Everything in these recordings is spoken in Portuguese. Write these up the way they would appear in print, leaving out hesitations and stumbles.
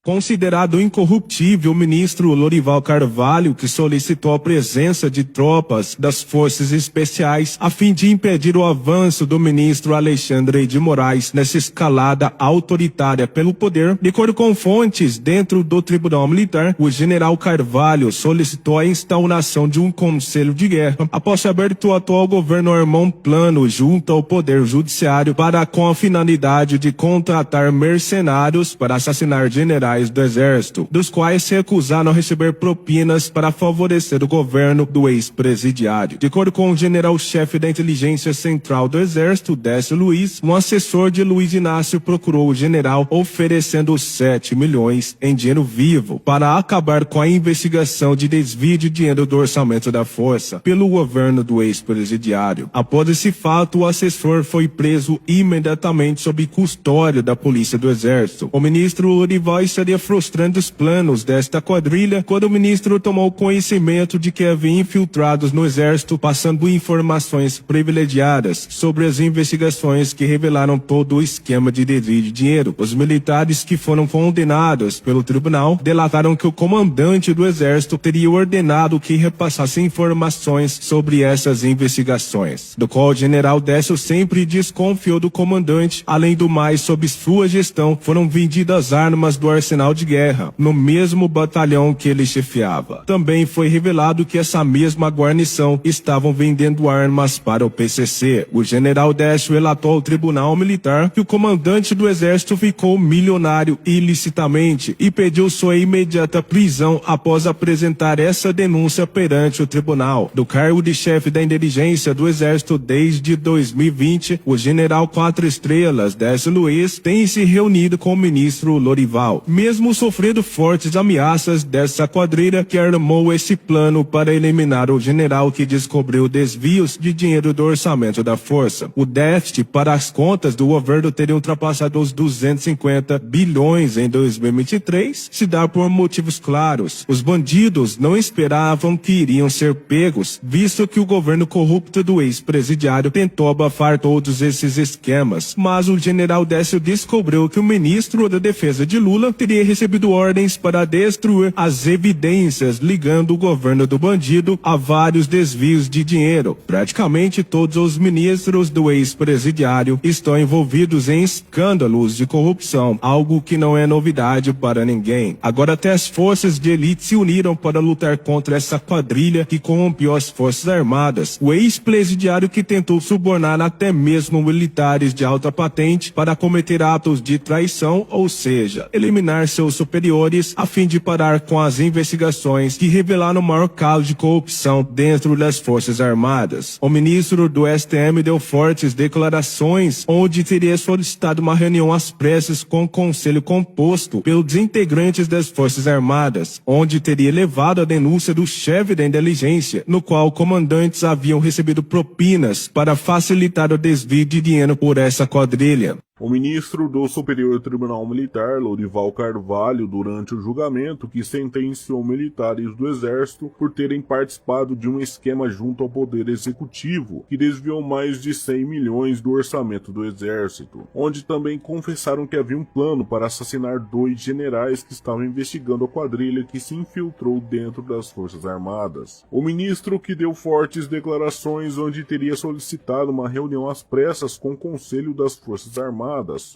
Considerado incorruptível, o ministro Lorival Carvalho, que solicitou a presença de tropas das Forças Especiais a fim de impedir o avanço do ministro Alexandre de Moraes nessa escalada autoritária pelo poder. De acordo com fontes dentro do Tribunal Militar, o general Carvalho solicitou a instauração de um conselho de guerra após saber que o atual governo armou um plano junto ao Poder Judiciário com a finalidade de contratar mercenários para assassinar generais do Exército, dos quais se recusaram a receber propinas para favorecer o governo do ex-presidiário. De acordo com o general-chefe da Inteligência Central do Exército, Décio Luiz, um assessor de Luiz Inácio procurou o general oferecendo 7 milhões em dinheiro vivo para acabar com a investigação de desvio de dinheiro do orçamento da força pelo governo do ex-presidiário. Após esse fato, o assessor foi preso imediatamente sob custódia da Polícia do Exército. O ministro Lorival estaria frustrando os planos desta quadrilha quando o ministro tomou conhecimento de que havia infiltrados no Exército passando informações privilegiadas sobre as investigações que revelaram todo o esquema de desvio de dinheiro. Os militares que foram condenados pelo tribunal delataram que o comandante do Exército teria ordenado que repassasse informações sobre essas investigações, do qual o general Décio sempre desconfiou do comandante. Além do mais, sob sua gestão, foram vendidas armas do arsenal de guerra, no mesmo batalhão que ele chefiava. Também foi revelado que essa mesma guarnição estavam vendendo armas para o PCC. O general Décio relatou ao Tribunal Militar que o comandante do Exército ficou milionário ilicitamente e pediu sua imediata prisão após apresentar essa denúncia perante o tribunal. Do cargo de chefe da inteligência do Exército desde 2020, o general 4 estrelas Décio Luiz tem se reunido com o ministro Lorival, mesmo sofrendo fortes ameaças dessa quadrilha que armou esse plano para eliminar o general que descobriu desvios de dinheiro do orçamento da força. O déficit para as contas do governo teria ultrapassado os 250 bilhões em 2023, se dá por motivos claros. Os bandidos não esperavam que iriam ser pegos, visto que o governo corrupto do ex-presidiário tentou abafar todos esses esquemas, mas o general Décio descobriu que o ministro da Defesa de Lula teria recebido ordens para destruir as evidências ligando o governo do bandido a vários desvios de dinheiro. Praticamente todos os ministros do ex-presidiário estão envolvidos em escândalos de corrupção, algo que não é novidade para ninguém. Agora até as forças de elite se uniram para lutar contra essa quadrilha que corrompeu as Forças Armadas. O ex-presidiário que tentou subornar até mesmo militares de alta patente para cometer atos de traição, ou seja, eliminar seus superiores a fim de parar com as investigações que revelaram o maior caso de corrupção dentro das Forças Armadas. O ministro do STM deu fortes declarações onde teria solicitado uma reunião às pressas com o conselho composto pelos integrantes das Forças Armadas, onde teria levado a denúncia do chefe da inteligência, no qual comandantes haviam recebido propinas para facilitar o desvio de dinheiro por essa quadrilha. O ministro do Superior Tribunal Militar, Lorival Carvalho, durante o julgamento que sentenciou militares do Exército por terem participado de um esquema junto ao Poder Executivo, que desviou mais de 100 milhões do orçamento do Exército, onde também confessaram que havia um plano para assassinar 2 generais que estavam investigando a quadrilha que se infiltrou dentro das Forças Armadas. O ministro, que deu fortes declarações onde teria solicitado uma reunião às pressas com o Conselho das Forças Armadas,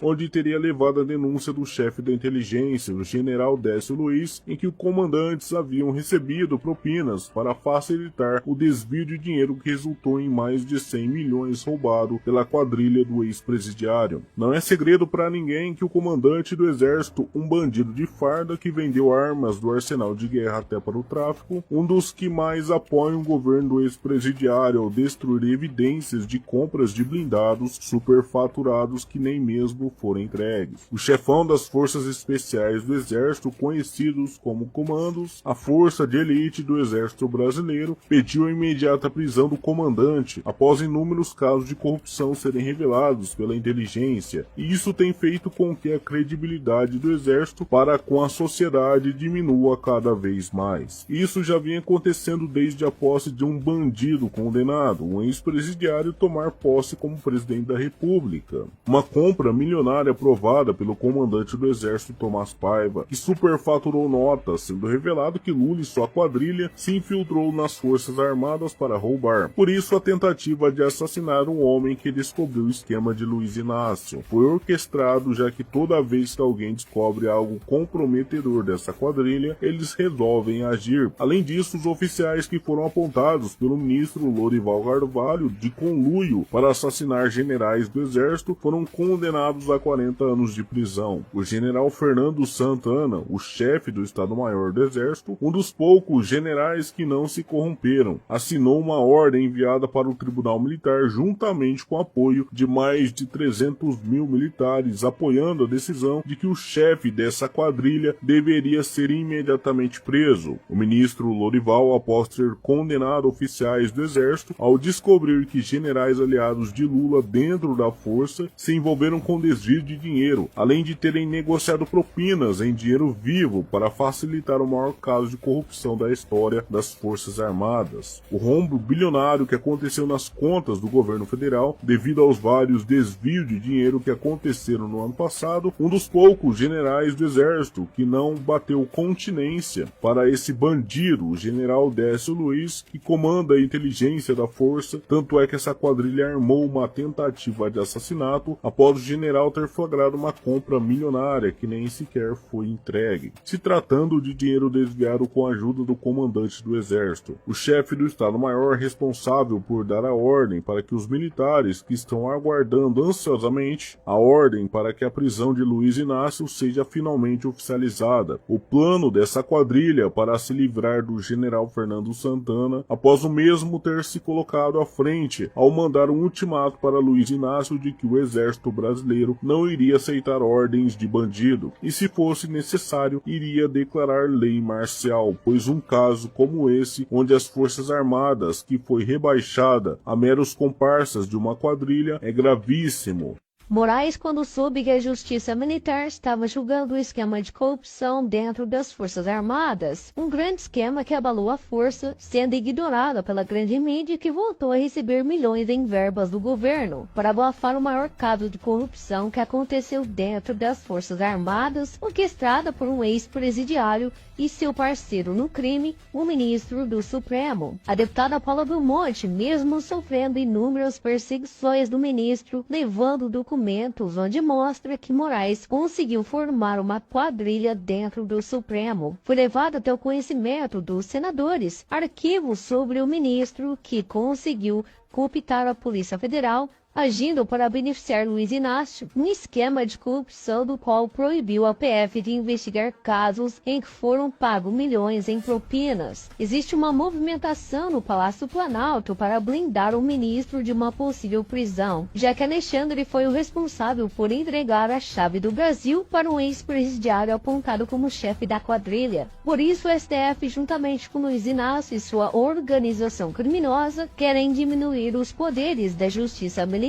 onde teria levado a denúncia do chefe da inteligência, o general Décio Luiz, em que os comandantes haviam recebido propinas para facilitar o desvio de dinheiro que resultou em mais de 100 milhões roubado pela quadrilha do ex-presidiário. Não é segredo para ninguém que o comandante do Exército, um bandido de farda que vendeu armas do arsenal de guerra até para o tráfico, um dos que mais apoiam o governo do ex-presidiário ao destruir evidências de compras de blindados superfaturados que nem mesmo foram entregues. O chefão das Forças Especiais do Exército, conhecidos como comandos, a força de elite do Exército Brasileiro, pediu a imediata prisão do comandante após inúmeros casos de corrupção serem revelados pela inteligência, e isso tem feito com que a credibilidade do Exército para com a sociedade diminua cada vez mais. Isso já vinha acontecendo desde a posse de um bandido condenado, um ex-presidiário, tomar posse como presidente da República. Uma compra milionária aprovada pelo comandante do exército Tomás Paiva, que superfaturou notas, sendo revelado que Lula e sua quadrilha se infiltrou nas forças armadas para roubar. Por isso, a tentativa de assassinar um homem que descobriu o esquema de Luiz Inácio foi orquestrado, já que toda vez que alguém descobre algo comprometedor dessa quadrilha, eles resolvem agir. Além disso, os oficiais que foram apontados pelo ministro Lorival Carvalho de conluio para assassinar generais do exército foram condenados a 40 anos de prisão. O general Fernando Santana, o chefe do Estado-Maior do Exército, um dos poucos generais que não se corromperam, assinou uma ordem enviada para o Tribunal Militar juntamente com apoio de mais de 300 mil militares, apoiando a decisão de que o chefe dessa quadrilha deveria ser imediatamente preso. O ministro Lorival, após ter condenado oficiais do Exército, ao descobrir que generais aliados de Lula dentro da força se envolveram com desvio de dinheiro, além de terem negociado propinas em dinheiro vivo para facilitar o maior caso de corrupção da história das Forças Armadas. O rombo bilionário que aconteceu nas contas do governo federal devido aos vários desvios de dinheiro que aconteceram no ano passado, um dos poucos generais do Exército que não bateu continência para esse bandido, o general Décio Luiz, que comanda a inteligência da força, tanto é que essa quadrilha armou uma tentativa de assassinato após o general ter flagrado uma compra milionária que nem sequer foi entregue, se tratando de dinheiro desviado com a ajuda do comandante do exército. O chefe do Estado-Maior responsável por dar a ordem para que os militares que estão aguardando ansiosamente a ordem para que a prisão de Luiz Inácio seja finalmente oficializada. O plano dessa quadrilha para se livrar do general Fernando Santana, após o mesmo ter se colocado à frente ao mandar um ultimato para Luiz Inácio de que o exército brasileiro não iria aceitar ordens de bandido e, se fosse necessário, iria declarar lei marcial, pois um caso como esse, onde as forças armadas que foi rebaixada a meros comparsas de uma quadrilha, é gravíssimo. Moraes, quando soube que a Justiça Militar estava julgando o esquema de corrupção dentro das Forças Armadas, um grande esquema que abalou a força, sendo ignorado pela grande mídia que voltou a receber milhões em verbas do governo para abafar o maior caso de corrupção que aconteceu dentro das Forças Armadas, orquestrada por um ex-presidiário e seu parceiro no crime, o ministro do Supremo. A deputada Paula Belmonte, mesmo sofrendo inúmeras perseguições do ministro, levando documentos onde mostra que Moraes conseguiu formar uma quadrilha dentro do Supremo. Foi levado até o conhecimento dos senadores arquivos sobre o ministro que conseguiu cooptar a Polícia Federal, agindo para beneficiar Luiz Inácio, um esquema de corrupção do qual proibiu a PF de investigar casos em que foram pagos milhões em propinas. Existe uma movimentação no Palácio Planalto para blindar o ministro de uma possível prisão, já que Alexandre foi o responsável por entregar a chave do Brasil para um ex-presidiário apontado como chefe da quadrilha. Por isso, o STF, juntamente com Luiz Inácio e sua organização criminosa, querem diminuir os poderes da Justiça Militar,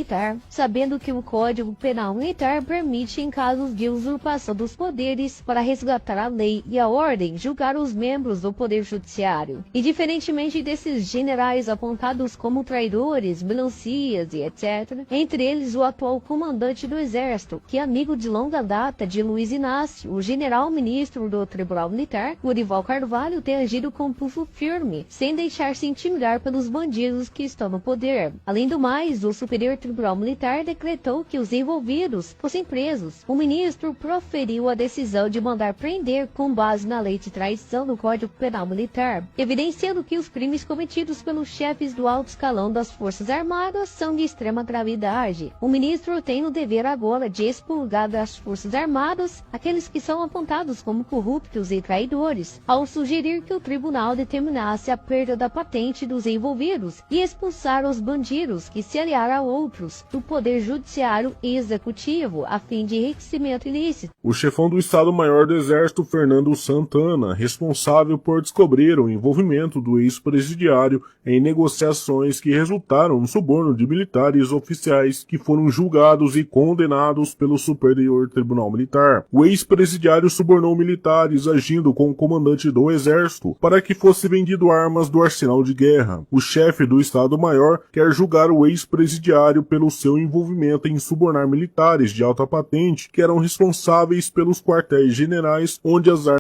sabendo que o Código Penal Militar permite, em casos de usurpação dos poderes para resgatar a lei e a ordem, julgar os membros do Poder Judiciário. E diferentemente desses generais apontados como traidores, melancias e etc., entre eles o atual comandante do Exército, que é amigo de longa data de Luiz Inácio, o general-ministro do Tribunal Militar, Lorival Carvalho, tem agido com pulso firme, sem deixar-se intimidar pelos bandidos que estão no poder. Além do mais, o Superior Tribunal Militar decretou que os envolvidos fossem presos. O ministro proferiu a decisão de mandar prender com base na lei de traição do Código Penal Militar, evidenciando que os crimes cometidos pelos chefes do alto escalão das Forças Armadas são de extrema gravidade. O ministro tem o dever agora de expurgar das Forças Armadas aqueles que são apontados como corruptos e traidores, ao sugerir que o tribunal determinasse a perda da patente dos envolvidos e expulsar os bandidos que se aliaram a outros do Poder Judiciário e Executivo, a fim de enriquecimento ilícito. O chefão do Estado-Maior do Exército, Fernando Santana, responsável por descobrir o envolvimento do ex-presidiário em negociações que resultaram no suborno de militares oficiais que foram julgados e condenados pelo Superior Tribunal Militar. O ex-presidiário subornou militares agindo com o comandante do Exército para que fosse vendido armas do arsenal de guerra. O chefe do Estado-Maior quer julgar o ex-presidiário Judiciário pelo seu envolvimento em subornar militares de alta patente que eram responsáveis pelos quartéis generais onde as armas